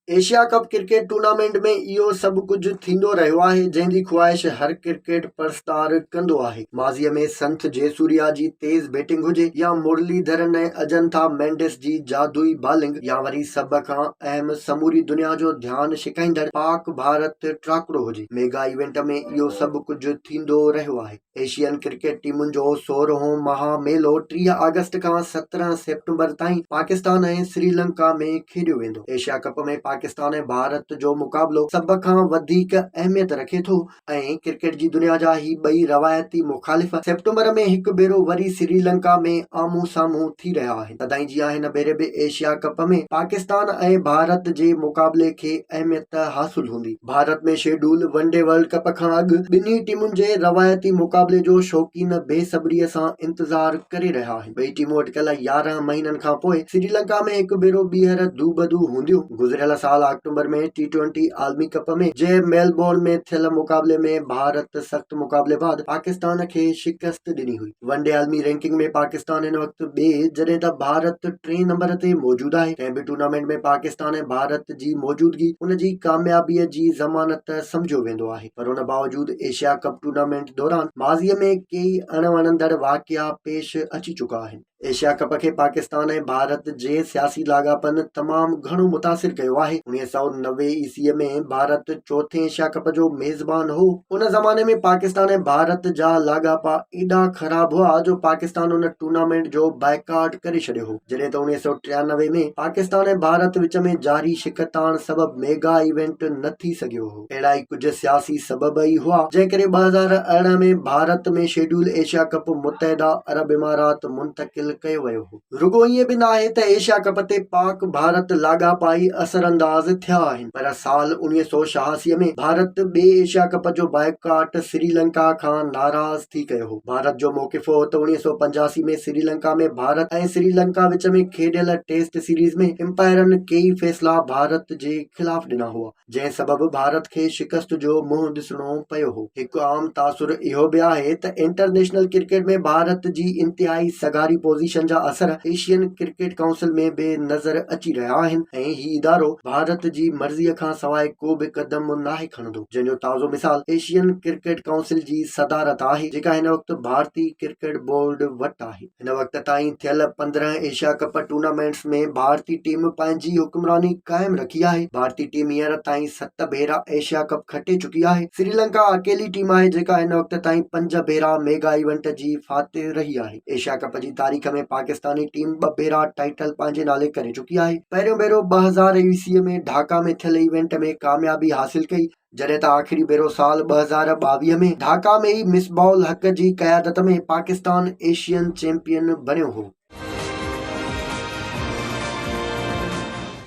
Asia कप cricket tournament में इहो सभु कुझु थींदो रहियो आहे जंहिं जी ख़्वाहिश हर क्रिकेट परस्तार कंदो आहे। माज़ीअ में संत जयसूर्या जी तेज़ बैटिंग हुजे या मुरलीधरन ऐं अजंता मेंडिस जी जादुई बॉलिंग या वरी सभ खां अहम समूरी दुनिया जो ध्यानु छिकाईंदड़ पाक भारत ट्राकड़ो हुजे, मेगा इवेंट में इहो सभु कुझु थींदो रहियो आहे। एशियन क्रिकेट टीमुनि जो 16हों महामेलो 30 अगस्त खां 17 सेप्टेंबर ताईं पाकिस्तान ऐं श्रीलंका में खेॾियो वेंदो। एशिया कप में पाकिस्तान ऐं भारत जो मुक़ाबलो सभ खां वधीक अहमियत रखे थो ऐं क्रिकेट जी दुनिया जा ही ॿई रवायती मुखालिफ़ सेप्टेंबर में हिकु भेरो वरी श्रीलंका में आम्हूं साम्हूं थी रहिया आहिनि। तॾहिं जीअं हिन भेरे बि एशिया कप में पाकिस्तान ऐं भारत जे मुक़ाबले खे अहमियत हासिल हूंदी। भारत में शेड्यूल वनडे वर्ल्ड कप खां अॻु ॿिन्ही टीमुनि जे रवायती मुक़ाबले जो शौक़ीन बेसब्रीअ सां इंतज़ार करे रहिया आहिनि। ॿई टीमूं अटकियल 11 महीननि खां पोइ श्रीलंका में हिकु भेरो ॿीहर दूबदू हूंदियूं। गुज़िरियल साल अक्टूबर में T20 आलमी कप में जे मेलबोर्न में थियल मुक़ाबले में भारत सख़्त मुक़ाबले बाद पाकिस्तान खे शिकस्त ॾिनी हुई। वनडे आलमी रैंकिंग में पाकिस्तान हिन वक़्तु ॿिए जॾहिं त भारत 3 नंबर ते मौजूदु आहे। कंहिं बि टूर्नामेंट में पाकिस्तान ऐं भारत जी मौजूदगी उन जी कामयाबीअ जी ज़मानत सम्झो वेंदो आहे। पर उन बावजूदि एशिया कप टूर्नामेंट दौरान माज़ीअ में कई अणवणंदड़ वाक़िया पेश अची चुका आहिनि। एशिया कप खे पाकिस्तान ऐं भारत जे सियासी लाॻापन तमामु घणो मुतासिर कयो आहे। 1990 ईस्वीअ में भारत चौथे एशिया कप जो मेज़बान हो। उन ज़माने में पाकिस्तान ऐं भारत जा लाॻापा एॾा ख़राब हुआ जो पाकिस्तान उन टूर्नामेंट जो बाइकाट करे छॾियो हो। जॾहिं त 1993 में पाकिस्तान ऐं भारत विच में जारी शिकताण सबबि मेगा इवेंट न थी सघियो हो। अहिड़ा ई कुझु सियासी सबब ई हुआ जंहिं करे 2018 में भारत में शेड्यूल एशिया कप मुतहदा अरब इमारात मुंतकिल कयो वियो हो। रुगो ईअं बि न आहे त एशिया कप ते पाक भारत लाॻापा ई असरअंदाज थिया आहिनि, पर साल 1986 में भारत ॿिए एशिया कप जो बाइकाट श्रीलंका खां नाराज़ थी कयो हो। भारत जो मौक़िफ़ हो त 1985 में श्रीलंका में भारत ऐं श्रीलंका विच में खेॾियल टेस्ट सीरीज़ में एम्पायरनि कई फ़ैसिला भारत जे ख़िलाफ़ ॾिना हुआ, जंहिं सबबि भारत खे शिकस्त जो मुंहुं ॾिसणो पियो हो। हिकु आम तासुर इहो बि आहे त इंटरनेशनल क्रिकेट में भारत जी इंतिहाई सगारी पोज़ीशन जा असर एशियन क्रिकेट काउंसिल में बि नज़र अची रहिया आहिनि ऐं ही इदारो भारत जी मर्ज़ीअ खां सवाइ को बि क़दम नाहे खणंदो, जंहिंजो ताज़ो मिसाल एशियन क्रिकेट काउंसिल जी सदारत आहे, जेका हिन वक़्तु भारतीय क्रिकेट बोर्ड वटि आहे। हिन वक़्त ताईं थियल 15 एशिया कप टूर्नामेंट्स में भारतीय टीम पंहिंजी हुक्मरानी क़ाइमु रखी आहे। भारतीय टीम हींअर ताईं 7 भेरा एशिया कप खटे चुकी आहे। श्रीलंका अकेली टीम आहे जेका हिन वक़्त ताईं 5 भेरा मेगा इवेंट जी फातिर रही आहे। एशिया कप जी तारीख़ में पाकिस्तानी टीम 2 भेरा टाइटल पंहिंजे नाले करे चुकी आहे। पहिरियों भेरो 2000 ईस्वीअ में ढाका में थियल इवेंट में कामयाबी हासिल कई, जॾहिं त आख़िरी भेरो साल 2022 में ढाका में ई मिसबाउल हक़ जी क़यादत में पाकिस्तान एशियन चैंपियन बणियो हो।